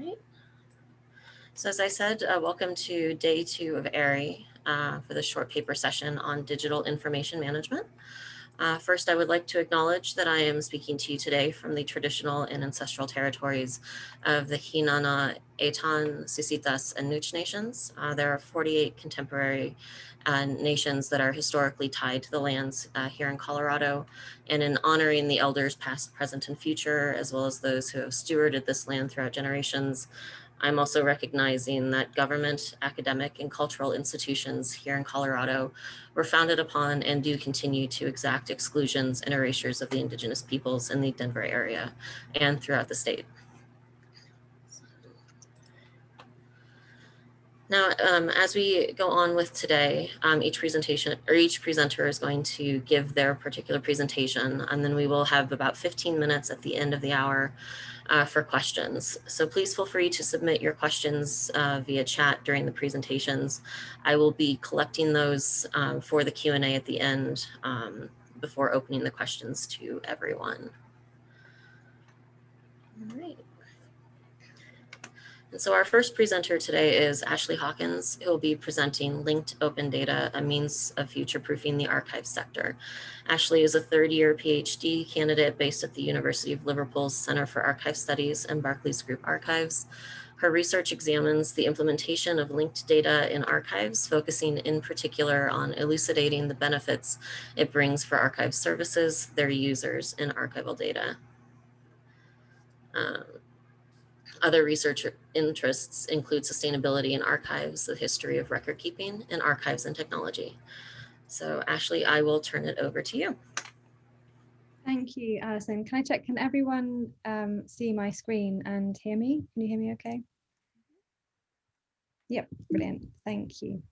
Right. So as I said, welcome to day 2 of ARI for the short paper session on digital information management. First, I would like to acknowledge that I am speaking to you today from the traditional and ancestral territories of the Hinana, Etan, Sisitas, and Nooch nations. There are 48 contemporary nations that are historically tied to the lands here in Colorado. And in honoring the elders past, present, and future, as well as those who have stewarded this land throughout generations, I'm also recognizing that government, academic, and cultural institutions here in Colorado were founded upon and do continue to exact exclusions and erasures of the Indigenous peoples in the Denver area and throughout the state. Now, as we go on with today, each presenter is going to give their particular presentation, and then we will have about 15 minutes at the end of the hour for questions. So please feel free to submit your questions via chat during the presentations. I will be collecting those for the Q&A at the end before opening the questions to everyone. All right. And so our first presenter today is Ashleigh Hawkins, who will be presenting Linked Open Data, a means of future-proofing the archive sector. Ashleigh is a third-year PhD candidate based at the University of Liverpool's Center for Archive Studies and Barclays Group Archives. Her research examines the implementation of linked data in archives, focusing in particular on elucidating the benefits it brings for archive services, their users, and archival data. Other research interests include sustainability in archives, the history of record keeping, and archives and technology. So Ashleigh, I will turn it over to you. Thank you, Alison. Can I check, can everyone see my screen and hear me? Can you hear me okay? Yep, brilliant, thank you.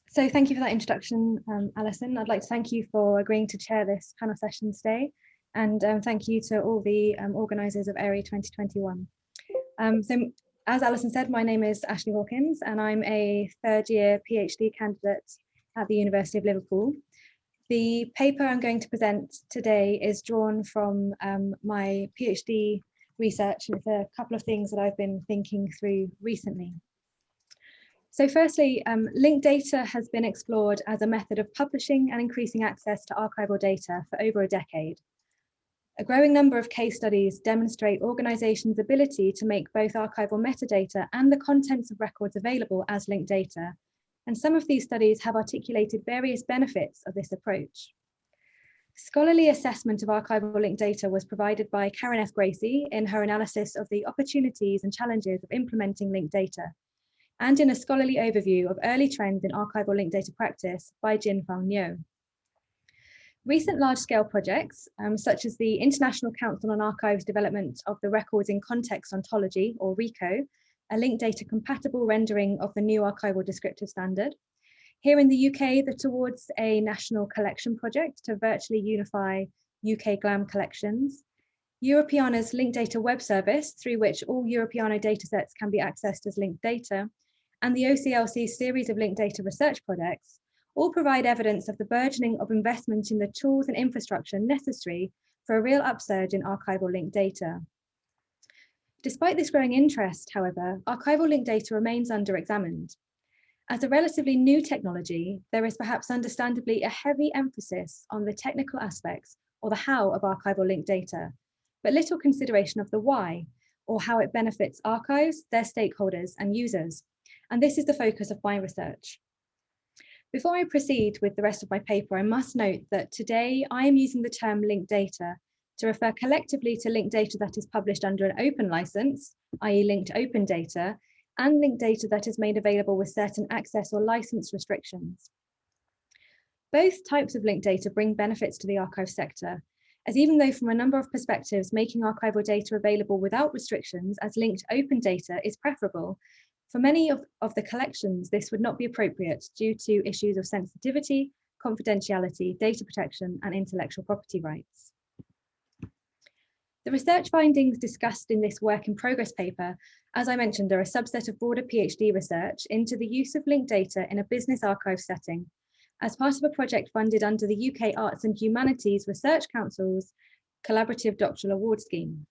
So thank you for that introduction, Alison. I'd like to thank you for agreeing to chair this panel session today. And thank you to all the organisers of ARI 2021. So as Alison said, my name is Ashleigh Hawkins and I'm a third-year PhD candidate at the University of Liverpool. The paper I'm going to present today is drawn from my PhD research, and it's a couple of things that I've been thinking through recently. So firstly, linked data has been explored as a method of publishing and increasing access to archival data for over a decade. A growing number of case studies demonstrate organizations' ability to make both archival metadata and the contents of records available as linked data. And some of these studies have articulated various benefits of this approach. Scholarly assessment of archival linked data was provided by Karen F. Gracie in her analysis of the opportunities and challenges of implementing linked data, and in a scholarly overview of early trends in archival linked data practice by Jin-Fang Niu. Recent large-scale projects, such as the International Council on Archives development of the Records in Context Ontology, or RICO, a linked data compatible rendering of the new archival descriptive standard. Here in the UK, the Towards a National Collection project to virtually unify UK GLAM collections. Europeana's linked data web service, through which all Europeana datasets can be accessed as linked data, and the OCLC's series of linked data research projects, all provide evidence of the burgeoning of investment in the tools and infrastructure necessary for a real upsurge in archival linked data. Despite this growing interest, however, archival linked data remains under-examined. As a relatively new technology, there is perhaps understandably a heavy emphasis on the technical aspects or the how of archival linked data, but little consideration of the why, or how it benefits archives, their stakeholders and users. And this is the focus of my research. Before I proceed with the rest of my paper, I must note that today I am using the term linked data to refer collectively to linked data that is published under an open license, i.e. linked open data, and linked data that is made available with certain access or license restrictions. Both types of linked data bring benefits to the archive sector, as even though from a number of perspectives, making archival data available without restrictions as linked open data is preferable, for many of the collections, this would not be appropriate due to issues of sensitivity, confidentiality, data protection, and intellectual property rights. The research findings discussed in this work in progress paper, as I mentioned, are a subset of broader PhD research into the use of linked data in a business archive setting, as part of a project funded under the UK Arts and Humanities Research Council's Collaborative Doctoral Award Scheme.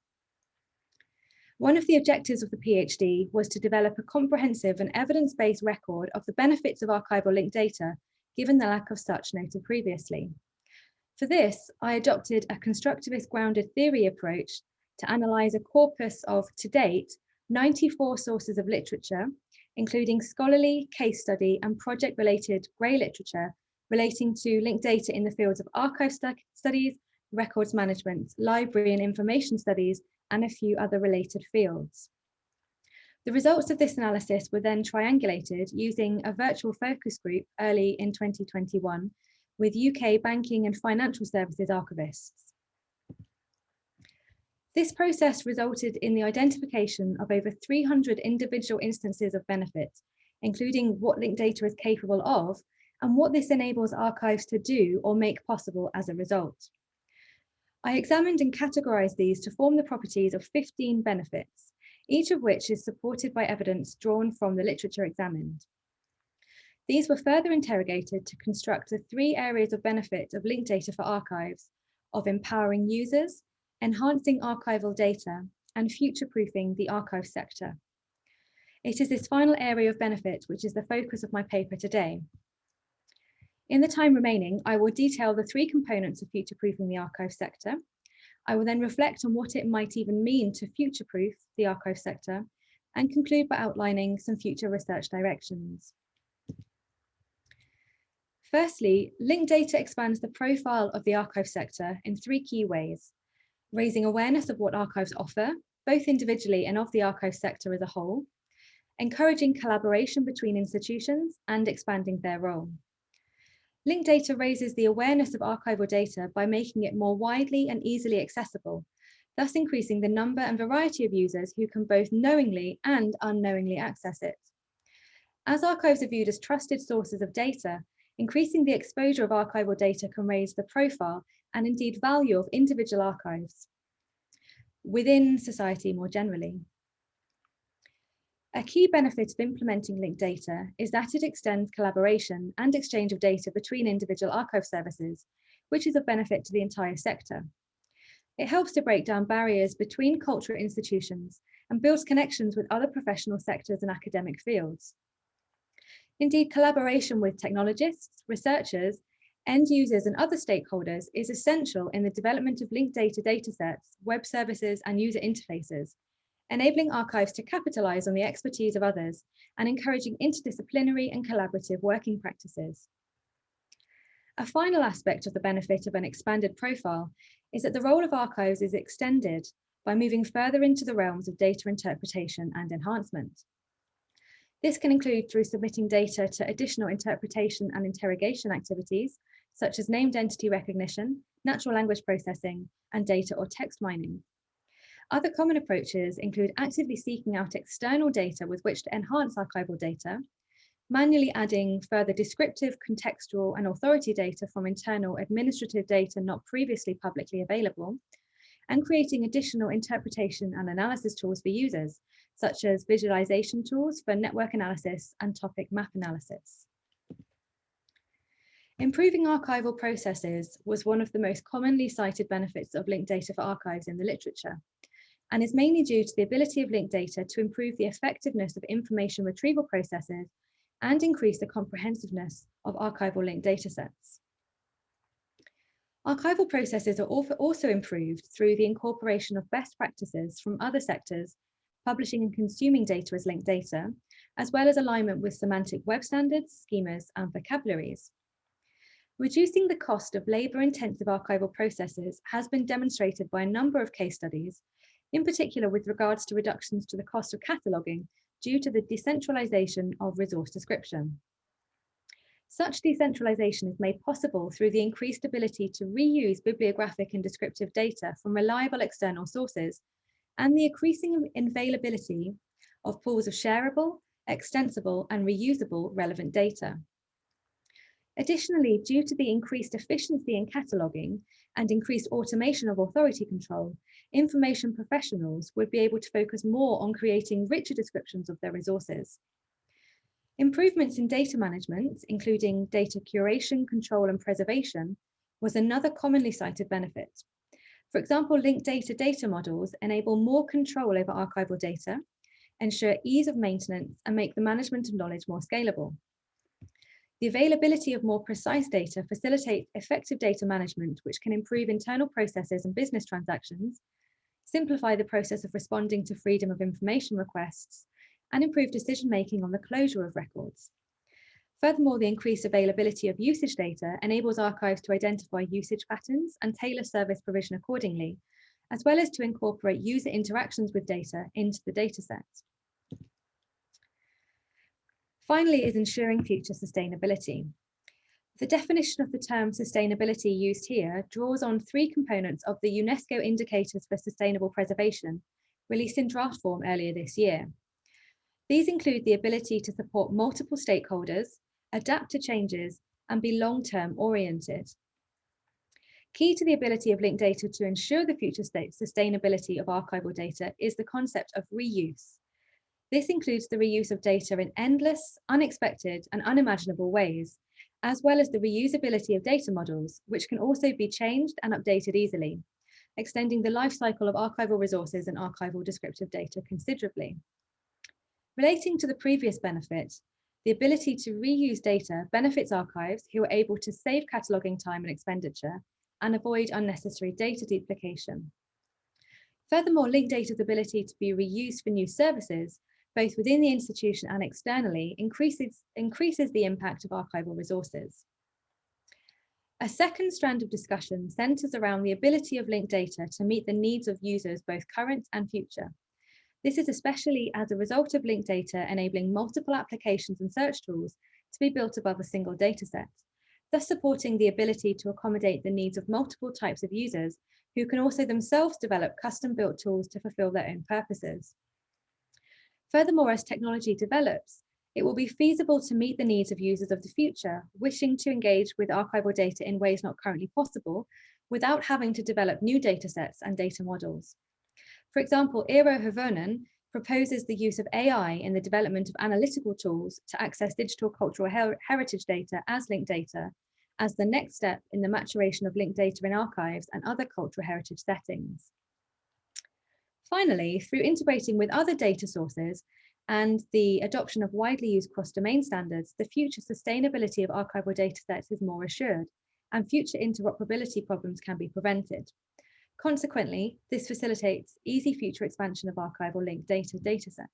One of the objectives of the PhD was to develop a comprehensive and evidence-based record of the benefits of archival linked data, given the lack of such noted previously. For this, I adopted a constructivist grounded theory approach to analyse a corpus of, to date, 94 sources of literature, including scholarly, case study, and project-related grey literature relating to linked data in the fields of archive studies, records management, library and information studies, and a few other related fields. The results of this analysis were then triangulated using a virtual focus group early in 2021 with UK banking and financial services archivists. This process resulted in the identification of over 300 individual instances of benefit, including what linked data is capable of and what this enables archives to do or make possible as a result. I examined and categorized these to form the properties of 15 benefits, each of which is supported by evidence drawn from the literature examined. These were further interrogated to construct the 3 areas of benefit of linked data for archives of empowering users, enhancing archival data, and future-proofing the archive sector. It is this final area of benefit which is the focus of my paper today. In the time remaining, I will detail the 3 components of future-proofing the archive sector. I will then reflect on what it might even mean to future-proof the archive sector and conclude by outlining some future research directions. Firstly, linked data expands the profile of the archive sector in 3 key ways: raising awareness of what archives offer, both individually and of the archive sector as a whole, encouraging collaboration between institutions, and expanding their role. Linked data raises the awareness of archival data by making it more widely and easily accessible, thus increasing the number and variety of users who can both knowingly and unknowingly access it. As archives are viewed as trusted sources of data, increasing the exposure of archival data can raise the profile and indeed value of individual archives within society more generally. A key benefit of implementing linked data is that it extends collaboration and exchange of data between individual archive services, which is of benefit to the entire sector. It helps to break down barriers between cultural institutions and builds connections with other professional sectors and academic fields. Indeed, collaboration with technologists, researchers, end users, and other stakeholders is essential in the development of linked data datasets, web services, and user interfaces, enabling archives to capitalize on the expertise of others and encouraging interdisciplinary and collaborative working practices. A final aspect of the benefit of an expanded profile is that the role of archives is extended by moving further into the realms of data interpretation and enhancement. This can include through submitting data to additional interpretation and interrogation activities, such as named entity recognition, natural language processing, and data or text mining. Other common approaches include actively seeking out external data with which to enhance archival data, manually adding further descriptive, contextual, and authority data from internal administrative data not previously publicly available, and creating additional interpretation and analysis tools for users, such as visualization tools for network analysis and topic map analysis. Improving archival processes was one of the most commonly cited benefits of linked data for archives in the literature, and is mainly due to the ability of linked data to improve the effectiveness of information retrieval processes and increase the comprehensiveness of archival linked datasets. Archival processes are also improved through the incorporation of best practices from other sectors, publishing and consuming data as linked data, as well as alignment with semantic web standards, schemas, and vocabularies. Reducing the cost of labor-intensive archival processes has been demonstrated by a number of case studies, in particular with regards to reductions to the cost of cataloguing due to the decentralization of resource description. Such decentralization is made possible through the increased ability to reuse bibliographic and descriptive data from reliable external sources and the increasing availability of pools of shareable, extensible, and reusable relevant data. Additionally, due to the increased efficiency in cataloguing and increased automation of authority control, information professionals would be able to focus more on creating richer descriptions of their resources. Improvements in data management, including data curation, control, and preservation, was another commonly cited benefit. For example, linked data models enable more control over archival data, ensure ease of maintenance, and make the management of knowledge more scalable. The availability of more precise data facilitates effective data management, which can improve internal processes and business transactions, simplify the process of responding to freedom of information requests, and improve decision-making on the closure of records. Furthermore, the increased availability of usage data enables archives to identify usage patterns and tailor service provision accordingly, as well as to incorporate user interactions with data into the dataset. Finally is ensuring future sustainability. The definition of the term sustainability used here draws on 3 components of the UNESCO Indicators for Sustainable Preservation, released in draft form earlier this year. These include the ability to support multiple stakeholders, adapt to changes, and be long-term oriented. Key to the ability of linked data to ensure the future sustainability of archival data is the concept of reuse. This includes the reuse of data in endless, unexpected, and unimaginable ways, as well as the reusability of data models, which can also be changed and updated easily, extending the life cycle of archival resources and archival descriptive data considerably. Relating to the previous benefit, the ability to reuse data benefits archives who are able to save cataloging time and expenditure and avoid unnecessary data duplication. Furthermore, linked data's ability to be reused for new services, both within the institution and externally, increases the impact of archival resources. A second strand of discussion centers around the ability of linked data to meet the needs of users, both current and future. This is especially as a result of linked data enabling multiple applications and search tools to be built above a single dataset, thus supporting the ability to accommodate the needs of multiple types of users who can also themselves develop custom-built tools to fulfill their own purposes. Furthermore, as technology develops, it will be feasible to meet the needs of users of the future wishing to engage with archival data in ways not currently possible without having to develop new datasets and data models. For example, Eero Hirvonen proposes the use of AI in the development of analytical tools to access digital cultural heritage data as linked data as the next step in the maturation of linked data in archives and other cultural heritage settings. Finally, through integrating with other data sources and the adoption of widely used cross-domain standards, the future sustainability of archival datasets is more assured, and future interoperability problems can be prevented. Consequently, this facilitates easy future expansion of archival linked data datasets.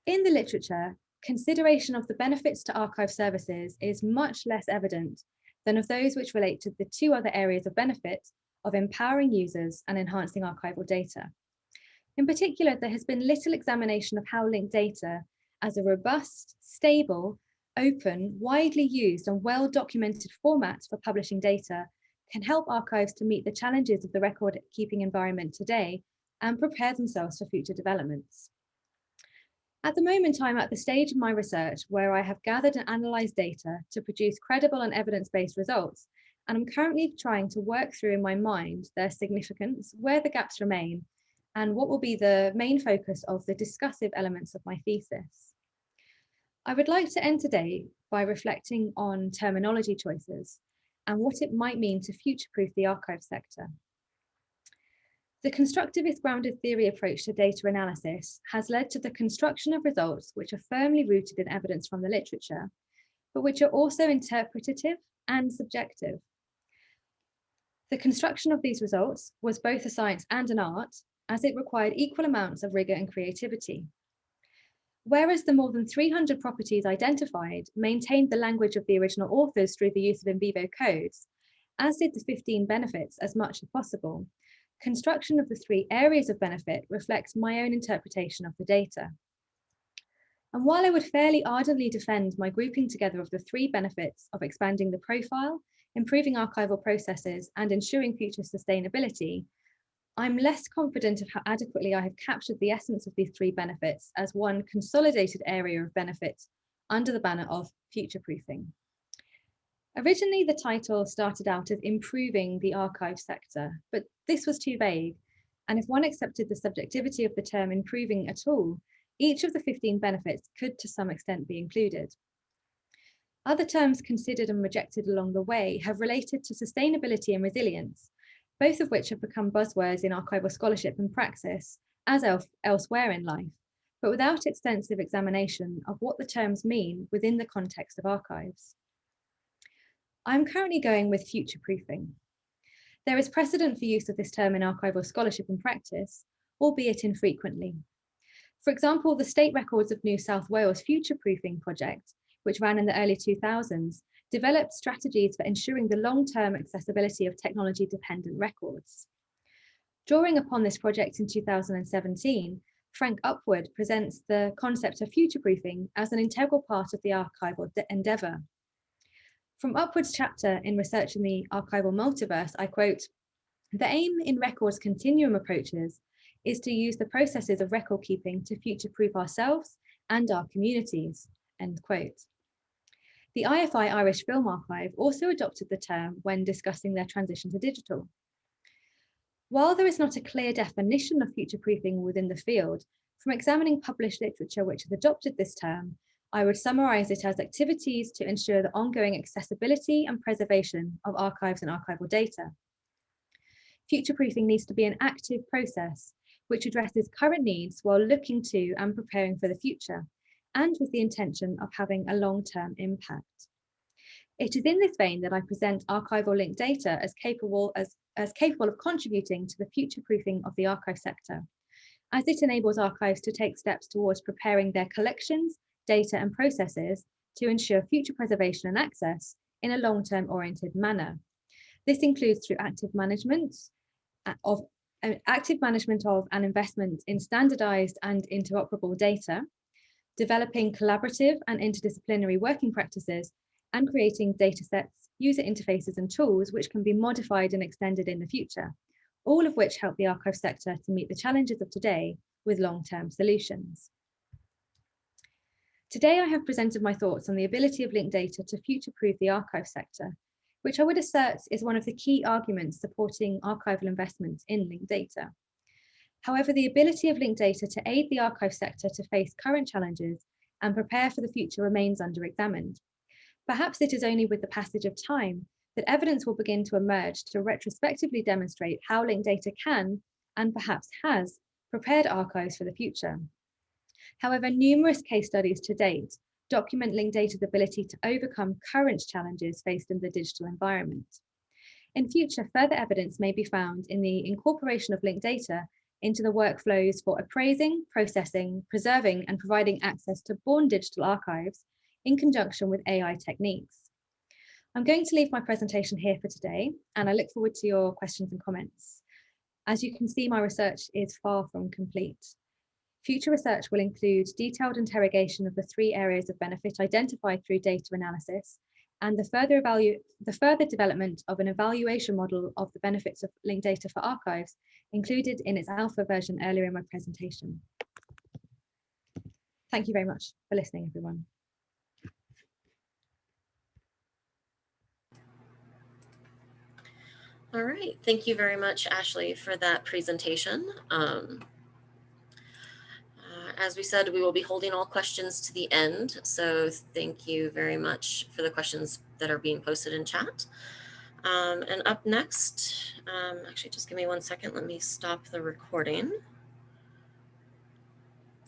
In the literature, consideration of the benefits to archive services is much less evident than of those which relate to the 2 other areas of benefit of empowering users and enhancing archival data. In particular, there has been little examination of how linked data as a robust, stable, open, widely used and well-documented format for publishing data can help archives to meet the challenges of the record-keeping environment today and prepare themselves for future developments. At the moment, I'm at the stage of my research where I have gathered and analysed data to produce credible and evidence-based results, and I'm currently trying to work through in my mind their significance, where the gaps remain, and what will be the main focus of the discussive elements of my thesis. I would like to end today by reflecting on terminology choices and what it might mean to future-proof the archive sector. The constructivist grounded theory approach to data analysis has led to the construction of results which are firmly rooted in evidence from the literature, but which are also interpretative and subjective. The construction of these results was both a science and an art, as it required equal amounts of rigor and creativity. Whereas the more than 300 properties identified maintained the language of the original authors through the use of in vivo codes, as did the 15 benefits as much as possible, construction of the 3 areas of benefit reflects my own interpretation of the data. And while I would fairly ardently defend my grouping together of the 3 benefits of expanding the profile, improving archival processes, and ensuring future sustainability, I'm less confident of how adequately I have captured the essence of these 3 benefits as one consolidated area of benefits under the banner of future-proofing. Originally, the title started out as improving the archive sector, but this was too vague. And if one accepted the subjectivity of the term improving at all, each of the 15 benefits could to some extent be included. Other terms considered and rejected along the way have related to sustainability and resilience, both of which have become buzzwords in archival scholarship and praxis, as elsewhere in life, but without extensive examination of what the terms mean within the context of archives. I'm currently going with future-proofing. There is precedent for use of this term in archival scholarship and practice, albeit infrequently. For example, the State Records of New South Wales future-proofing project, which ran in the early 2000s, developed strategies for ensuring the long-term accessibility of technology-dependent records. Drawing upon this project in 2017, Frank Upward presents the concept of future-proofing as an integral part of the archival endeavour. From Upward's chapter in Researching the Archival Multiverse, I quote, "The aim in records continuum approaches is to use the processes of record keeping to future-proof ourselves and our communities," end quote. The IFI Irish Film Archive also adopted the term when discussing their transition to digital. While there is not a clear definition of future-proofing within the field, from examining published literature which has adopted this term, I would summarise it as activities to ensure the ongoing accessibility and preservation of archives and archival data. Future-proofing needs to be an active process which addresses current needs while looking to and preparing for the future, and with the intention of having a long-term impact. It is in this vein that I present archival linked data as capable of contributing to the future-proofing of the archive sector, as it enables archives to take steps towards preparing their collections, data and processes to ensure future preservation and access in a long-term oriented manner. This includes through active management of and investment in standardized and interoperable data, developing collaborative and interdisciplinary working practices, and creating data sets, user interfaces and tools which can be modified and extended in the future, all of which help the archive sector to meet the challenges of today with long-term solutions. Today, I have presented my thoughts on the ability of linked data to future-proof the archive sector, which I would assert is one of the key arguments supporting archival investment in linked data. However, the ability of linked data to aid the archive sector to face current challenges and prepare for the future remains under-examined. Perhaps it is only with the passage of time that evidence will begin to emerge to retrospectively demonstrate how linked data can, and perhaps has, prepared archives for the future. However, numerous case studies to date document linked data's ability to overcome current challenges faced in the digital environment. In future, further evidence may be found in the incorporation of linked data into the workflows for appraising, processing, preserving, and providing access to born digital archives in conjunction with AI techniques. I'm going to leave my presentation here for today, and I look forward to your questions and comments. As you can see, my research is far from complete. Future research will include detailed interrogation of the 3 areas of benefit identified through data analysis, and the further development of an evaluation model of the benefits of linked data for archives included in its alpha version earlier in my presentation. Thank you very much for listening, everyone. All right, thank you very much, Ashleigh, for that presentation. As we said, we will be holding all questions to the end. So thank you very much for the questions that are being posted in chat. And up next, actually, just give me 1 second. Let me stop the recording.